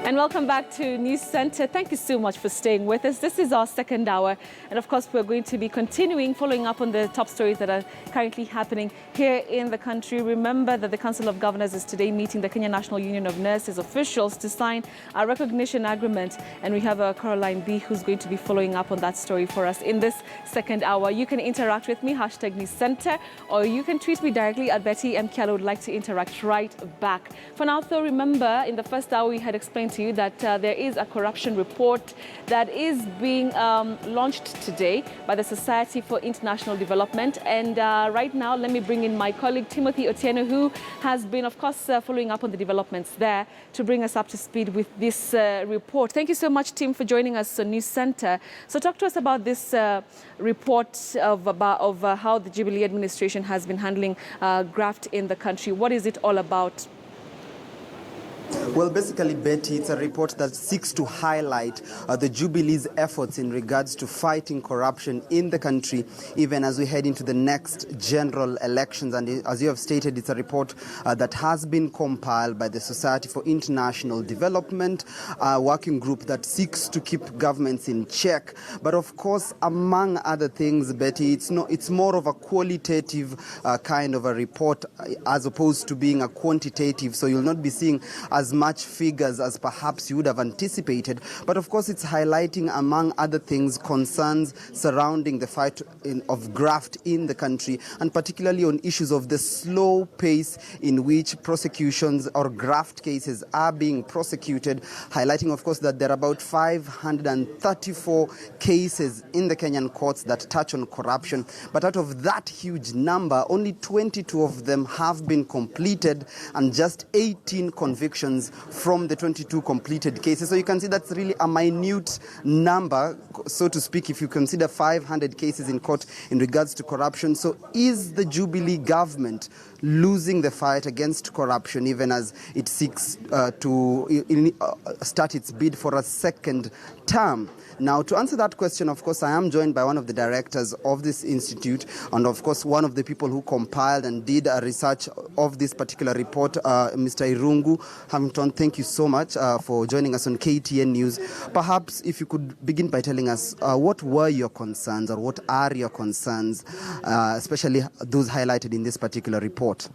And welcome back to News Center. Thank you so much for staying with us. This is our second hour. And of course, we're going to be continuing following up on the top stories that are currently happening here in the country. Remember that the Council of Governors is today meeting the Kenya National Union of Nurses officials to sign a recognition agreement. And we have Caroline B, who's going to be following up on that story for us in this second hour. You can interact with me, hashtag News Center, or you can tweet me directly at Betty M. Kialo. Would like to interact right back. For now, though, remember, in the first hour, we had explained to you that there is a corruption report that is being launched today by the Society for International Development. And right now, let me bring in my colleague Timothy Otieno, who has been, of course, following up on the developments there to bring us up to speed with this report. Thank you so much, Tim, for joining us on News Center. So talk to us about this report of how the Jubilee administration has been handling graft in the country. What is it all about? Well, basically, Betty, it's a report that seeks to highlight the Jubilee's efforts in regards to fighting corruption in the country, even as we head into the next general elections. And as you have stated, it's a report that has been compiled by the Society for International Development, a working group that seeks to keep governments in check. But of course, among other things, Betty, it's more of a qualitative kind of a report as opposed to being a quantitative. So you'll not be seeing as much figures as perhaps you would have anticipated. But of course, it's highlighting, among other things, concerns surrounding the fight of graft in the country, and particularly on issues of the slow pace in which prosecutions or graft cases are being prosecuted, highlighting, of course, that there are about 534 cases in the Kenyan courts that touch on corruption. But out of that huge number, only 22 of them have been completed, and just 18 convictions from the 22 completed cases. So you can see that's really a minute number, so to speak, if you consider 500 cases in court in regards to corruption. So is the Jubilee government losing the fight against corruption, even as it seeks to start its bid for a second term? Now, to answer that question, of course, I am joined by one of the directors of this institute, and of course, one of the people who compiled and did a research of this particular report, Mr. Irungu Hamilton. Thank you so much for joining us on KTN News. Perhaps if you could begin by telling us what were your concerns, or what are your concerns, especially those highlighted in this particular report.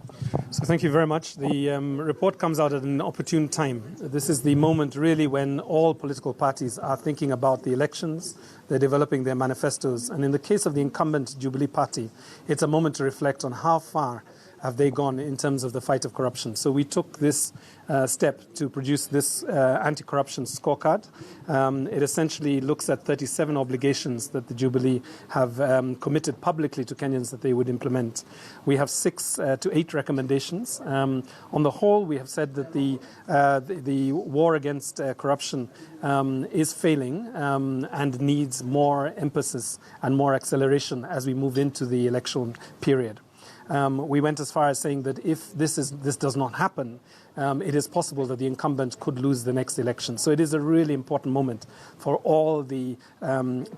So thank you very much. The report comes out at an opportune time. This is the moment really when all political parties are thinking about the elections. They're developing their manifestos. And in the case of the incumbent Jubilee Party, it's a moment to reflect on how far have they gone in terms of the fight of corruption. So we took this step to produce this anti-corruption scorecard. It essentially looks at 37 obligations that the Jubilee have committed publicly to Kenyans that they would implement. We have 6 to 8 recommendations. On the whole, we have said that the war against corruption is failing and needs more emphasis and more acceleration as we move into the election period. We went as far as saying that if this does not happen, it is possible that the incumbent could lose the next election. So it is a really important moment for all the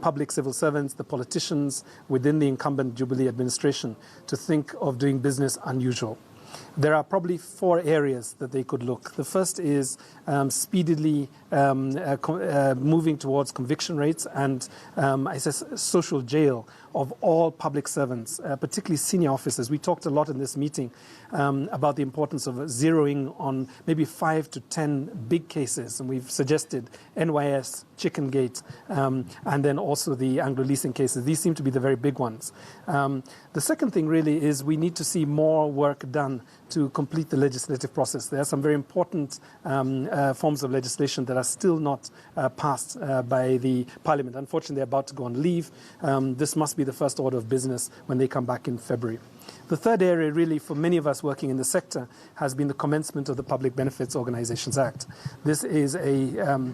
public civil servants, the politicians within the incumbent Jubilee administration to think of doing business unusual. There are probably 4 areas that they could look. The first is speedily moving towards conviction rates and social jail of all public servants, particularly senior officers. We talked a lot in this meeting about the importance of zeroing on maybe 5 to 10 big cases. And we've suggested NYS, Chicken Gate, and then also the Anglo-leasing cases. These seem to be the very big ones. The second thing really is we need to see more work done to complete the legislative process. There are some very important forms of legislation that are still not passed by the Parliament. Unfortunately, they're about to go on leave. This must be the first order of business when they come back in February. The third area, really, for many of us working in the sector, has been the commencement of the Public Benefits Organizations Act. This is a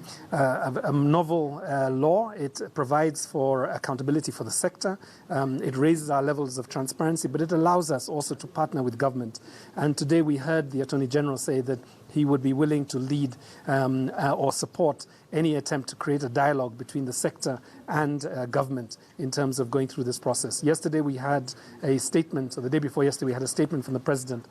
novel law. It provides for accountability for the sector. It raises our levels of transparency, but it allows us also to partner with government. And today we heard the Attorney General say that he would be willing to lead or support any attempt to create a dialogue between the sector and government in terms of going through this process. Yesterday we had a statement, or the day before yesterday we had a statement from the President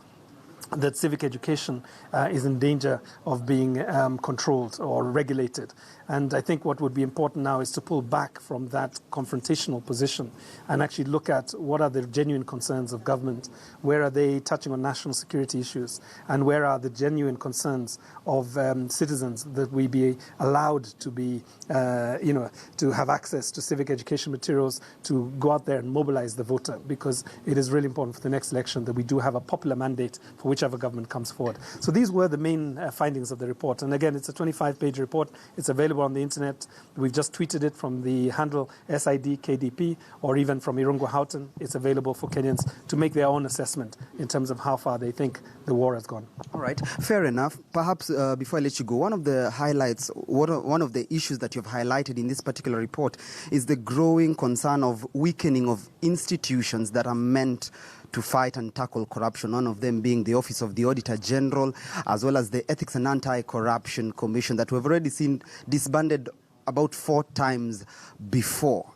that civic education is in danger of being controlled or regulated. And I think what would be important now is to pull back from that confrontational position and actually look at what are the genuine concerns of government, where are they touching on national security issues, and where are the genuine concerns of citizens that we be allowed to be, to have access to civic education materials, to go out there and mobilize the voter, because it is really important for the next election that we do have a popular mandate for whichever government comes forward. So these were the main findings of the report. And again, it's a 25-page report. It's available on the internet. We've just tweeted it from the handle SIDKDP, or even from Irungu Houghton. It's available for Kenyans to make their own assessment in terms of how far they think the war has gone. All right, fair enough. Perhaps before I let you go, one of the highlights, one of the issues that you've highlighted in this particular report is the growing concern of weakening of institutions that are meant to fight and tackle corruption, one of them being the Office of the Auditor General, as well as the Ethics and Anti-Corruption Commission that we've already seen disbanded about 4 times before.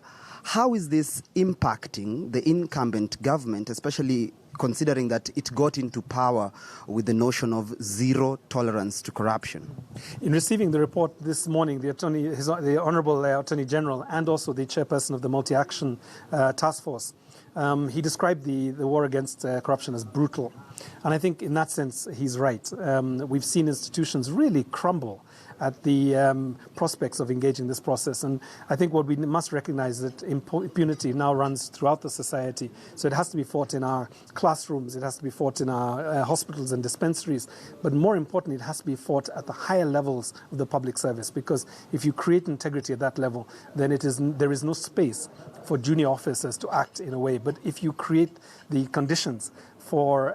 How is this impacting the incumbent government, especially considering that it got into power with the notion of zero tolerance to corruption? In receiving the report this morning, the Honourable Attorney General and also the chairperson of the Multi-Action Task Force, he described the war against corruption as brutal. And I think in that sense, he's right. We've seen institutions really crumble at the prospects of engaging this process. And I think what we must recognize is that impunity now runs throughout the society. So it has to be fought in our classrooms, it has to be fought in our hospitals and dispensaries. But more importantly, it has to be fought at the higher levels of the public service. Because if you create integrity at that level, then there is no space for junior officers to act in a way. But if you create the conditions for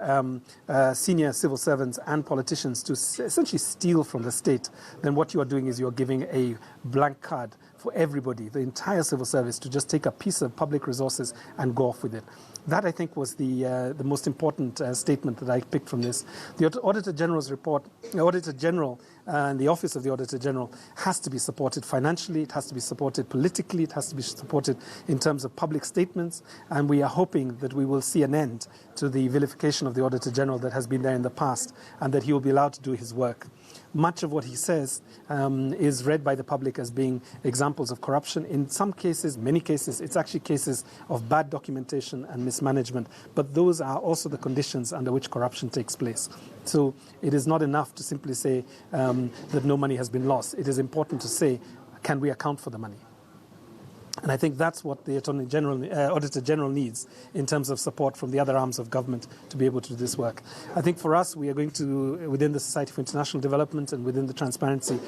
senior civil servants and politicians to essentially steal from the state, then what you are doing is you're giving a blank card for everybody, the entire civil service, to just take a piece of public resources and go off with it. That, I think, was the most important statement that I picked from this. The Auditor General's report, the Auditor General and the Office of the Auditor General has to be supported financially, it has to be supported politically, it has to be supported in terms of public statements, and we are hoping that we will see an end to the vilification of the Auditor General that has been there in the past, and that he will be allowed to do his work. Much of what he says is read by the public as being examples of corruption. In some cases, many cases, it's actually cases of bad documentation and mismanagement. But those are also the conditions under which corruption takes place. So it is not enough to simply say that no money has been lost. It is important to say, can we account for the money? And I think that's what the Attorney General, Auditor General needs in terms of support from the other arms of government to be able to do this work. I think for us, we are going to, within the Society for International Development and within the Transparency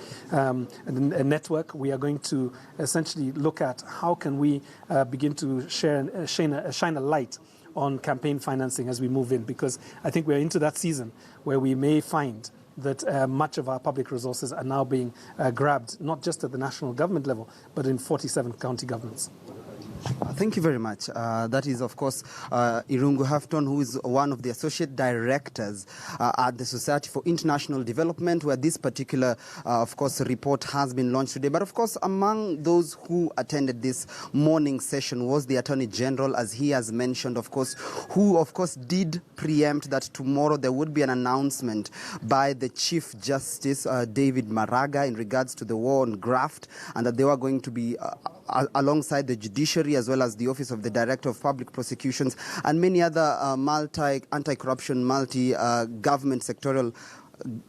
Network, we are going to essentially look at how can we begin to shine a light on campaign financing as we move in, because I think we're into that season where we may find that much of our public resources are now being grabbed, not just at the national government level, but in 47 county governments. Thank you very much. That is, of course, Irungu Houghton, who is one of the associate directors at the Society for International Development, where this particular, of course, report has been launched today. But, of course, among those who attended this morning session was the Attorney General, as he has mentioned, of course, who, of course, did preempt that tomorrow there would be an announcement by the Chief Justice, David Maraga, in regards to the war on graft, and that they were going to be alongside the judiciary as well as the Office of the Director of Public Prosecutions and many other anti-corruption, multi-government sectoral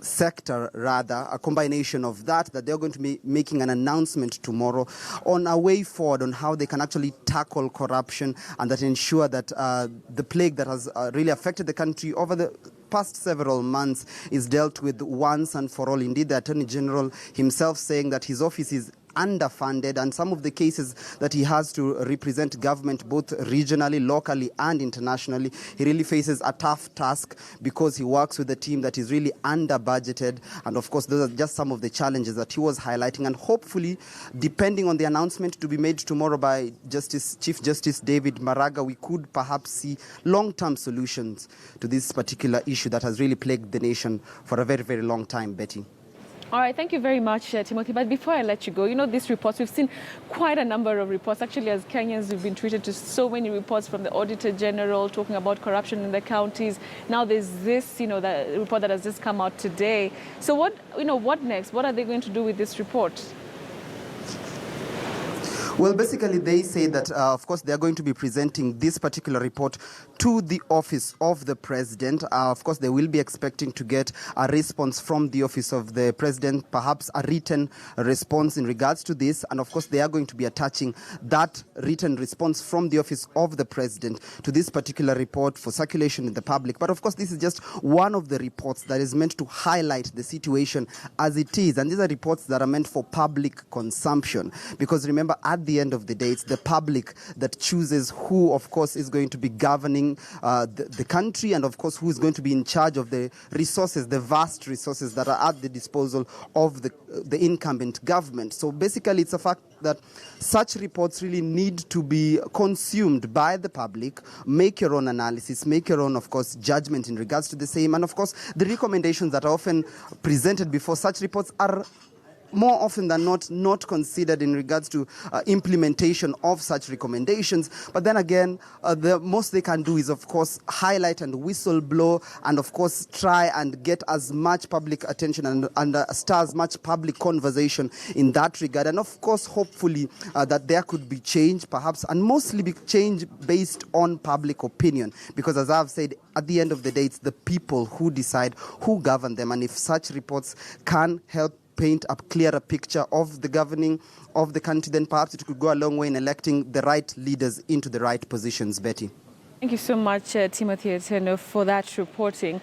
sector, rather, a combination of that they're going to be making an announcement tomorrow on a way forward on how they can actually tackle corruption and that ensure that the plague that has really affected the country over the past several months is dealt with once and for all. Indeed, the Attorney General himself saying that his office is underfunded, and some of the cases that he has to represent government both regionally, locally and internationally, he really faces a tough task because he works with a team that is really under budgeted. And of course, those are just some of the challenges that he was highlighting, and hopefully, depending on the announcement to be made tomorrow by Chief Justice David Maraga, we could perhaps see long-term solutions to this particular issue that has really plagued the nation for a very, very long time. Betty. All right, thank you very much, Timothy. But before I let you go, these reports, we've seen quite a number of reports. Actually, as Kenyans, we've been treated to so many reports from the Auditor General talking about corruption in the counties. Now there's this, the report that has just come out today. So what next? What are they going to do with this report? Well, basically, they say that, of course, they are going to be presenting this particular report to the office of the president. Of course, they will be expecting to get a response from the office of the president, perhaps a written response in regards to this. And of course, they are going to be attaching that written response from the office of the president to this particular report for circulation in the public. But of course, this is just one of the reports that is meant to highlight the situation as it is. And these are reports that are meant for public consumption. Because remember, at the end of the day, it's the public that chooses who, of course, is going to be governing the country, and of course, who is going to be in charge of the resources, the vast resources that are at the disposal of the incumbent government. So basically, it's a fact that such reports really need to be consumed by the public. Make your own analysis, make your own, of course, judgment in regards to the same. And of course, the recommendations that are often presented before such reports are more often than not considered in regards to implementation of such recommendations. But then again, the most they can do is, of course, highlight and whistleblow, and of course try and get as much public attention and start as much public conversation in that regard. And of course, hopefully that there could be change, perhaps, and mostly be change based on public opinion. Because as I've said, at the end of the day, it's the people who decide who govern them. And if such reports can help paint a clearer picture of the governing of the country, then perhaps it could go a long way in electing the right leaders into the right positions, Betty. Thank you so much, Timothy Eteno, for that reporting.